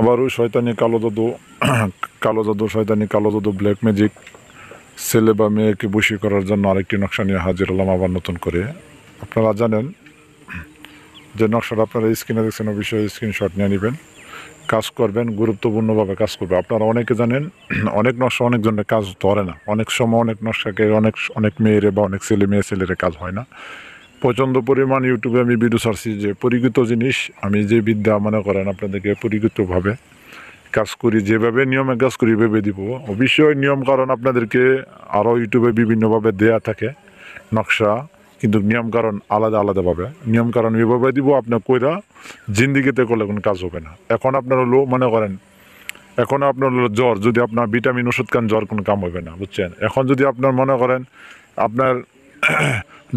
আবারও শয়তানি কালো জাদু শয়তানি কালো জাদু ব্ল্যাক ম্যাজিক ছেলে বা মেয়েকে বশী করার জন্য আরেকটি নকশা নিয়ে হাজির হলাম আবার নতুন করে। আপনারা জানেন যে নকশাটা আপনারা স্ক্রিনে দেখছেন, অবশ্যই স্ক্রিনশট নিয়ে নেবেন, কাজ করবেন, গুরুত্বপূর্ণভাবে কাজ করবে। আপনারা অনেকে জানেন অনেক নকশা অনেকজনের কাজ ধরে না, অনেক সময় অনেক নকশাকে অনেক মেয়েরে বা অনেক ছেলের কাজ হয় না। প্রচণ্ড পরিমাণ ইউটিউবে আমি ভিডিও ছাড়ছি যে পরিচিত জিনিস, আমি যে বিদ্যা মনে করেন আপনাদেরকে পরিচিতভাবে কাজ করি, যেভাবে নিয়মে কাজ করি ভেবে দিব। অবশ্যই নিয়ম কারণ আপনাদেরকে আরও ইউটিউবে বিভিন্নভাবে দেয়া থাকে নকশা, কিন্তু নিয়ম কারণ আলাদাভাবে নিয়ম কারণ এভাবে দিব আপনার কইরা জিন্দিগিতে করলে কোনো কাজ হবে না। এখন আপনার হলো মনে করেন, এখন আপনার হলো জ্বর, যদি আপনার ভিটামিন ওষুধ খান জ্বর কোনো কাম হবে না, বুঝছেন। এখন যদি আপনার মনে করেন আপনার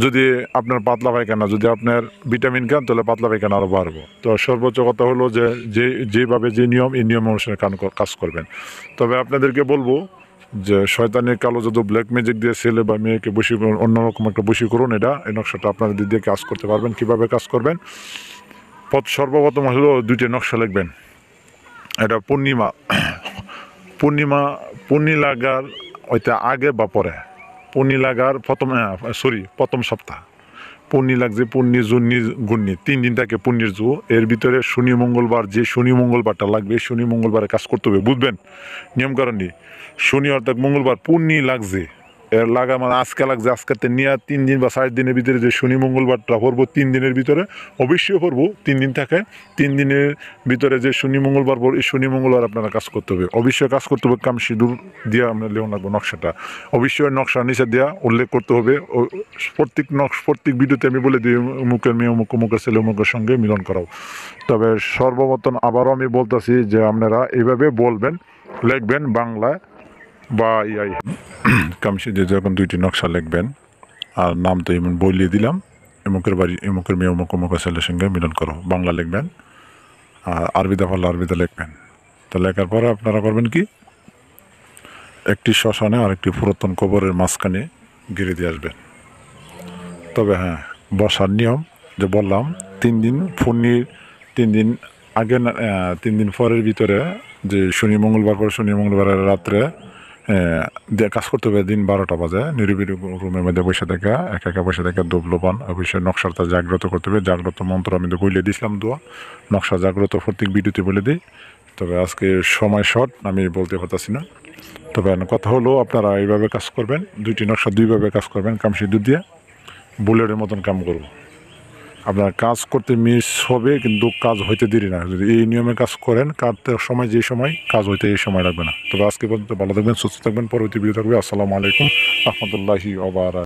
যদি আপনার পাতলা পায়খানা, যদি আপনার ভিটামিন খান তাহলে পাতলা পায়খানা আরও বাড়বো। তো সর্বোচ্চ কথা হলো যে যেভাবে যে নিয়ম, এই নিয়ম অনুসারে কাজ করবেন। তবে আপনাদেরকে বলবো যে শয়তানের কালো জাদু ব্ল্যাক ম্যাজিক দিয়ে ছেলে বা মেয়েকে বশী অন্যরকম একটা বশী করুন, এই নকশাটা আপনারা দিয়ে কাজ করতে পারবেন। কীভাবে কাজ করবেন? সর্বপ্রথম হলো দুইটা নকশা লিখবেন। এটা পূর্ণি লাগার ওইটা আগে বা পরে, পূর্ণি লাগার প্রথম সপ্তাহ, পূর্ণি লাগছে, পূর্ণি জুন্নি গুন্নি 3 দিন থাকে পূর্ণির জু। এর ভিতরে শনি মঙ্গলবার, যে শনি মঙ্গলবারটা লাগবে শনি মঙ্গলবারে কাজ করতে হবে, বুঝবেন নিয়মকানুনটি। শনি অর্থাৎ মঙ্গলবার পূর্ণি লাগছে, এর লাগা মানে আজকে লাগছে, আজকে নিয়ে 3 দিন বা 4 দিনের ভিতরে যে শনি মঙ্গলবারটা পড়বো 3 দিনের ভিতরে অবশ্যই পড়বো, 3 দিন থাকে, 3 দিনের ভিতরে যে শনি মঙ্গলবার পড়বো এই শনি মঙ্গলবার আপনারা কাজ করতে হবে, অবশ্যই কাজ করতে হবে। কাম সিঁদুর দিয়ে আমরা লেখন লাগবো নকশাটা, অবশ্যই নকশার নিচে দেওয়া উল্লেখ করতে হবে। প্রত্যেক ভিডিওতে আমি বলে দিই অমুকের মেয়ে অমুকের ছেলে অমুকের সঙ্গে মিলন করাও। তবে সর্বপ্রথম আবারও আমি বলতেছি যে আপনারা এইভাবে বলবেন, লিখবেন বাংলায় বা কামসি দিয়ে যখন 2টি নকশা লিখবেন, আর নাম তো এমন বলিয়ে দিলাম, এমুকের বাড়ি এমুকের মেয়ে অমুকের ছেলের সঙ্গে মিলন করো, বাংলা লিখবেন। আর আরবিতে পারলে আরবিতে লিখবেন। তো লেখার পরে আপনারা করবেন কি, একটি শ্মশানে আর একটি পুরাতন কবরের মাঝখানে গিরে দিয়ে আসবেন। তবে হ্যাঁ, বসার নিয়ম যে বললাম 3 দিন পূর্ণির 3 দিন আগে 3 দিন পরের ভিতরে, যে শনি মঙ্গলবার পরে শনি মঙ্গলবারের রাত্রে দিয়ে কাজ করতে হবে। দিন 12টা বাজে নিরিবিলি রুমের মধ্যে বসে থাকা, একা বসে থাকা ধূপলোপান, অবশ্যই নকশাটা জাগ্রত করতে হবে। জাগ্রত মন্ত্র আমি তো বলে দিয়েছিলাম, দোয়া নকশা জাগ্রত প্রত্যেক ভিডিওতে বলে দিই। তবে আজকে সময় শর্ট, আমি বলতে পারতেছি না। তবে কথা হলো আপনারা এইভাবে কাজ করবেন, 2টি নকশা 2ভাবে কাজ করবেন, কাম সিঁদুর দিয়ে বুলেটের মতন কাম করব। আপনার কাজ করতে মিস হবে কিন্তু কাজ হইতে দেরি না। যদি এই নিয়মে কাজ করেন, কাজের সময় যে সময় কাজ হইতে এই সময় লাগবে না। তবে আজকে পর্যন্ত ভালো থাকবেন, সুস্থ থাকবেন, পরবর্তী ভিডিও থাকবে। আসসালামু আলাইকুম রহমতুল্লাহি ওয়া বারাকাতুহু।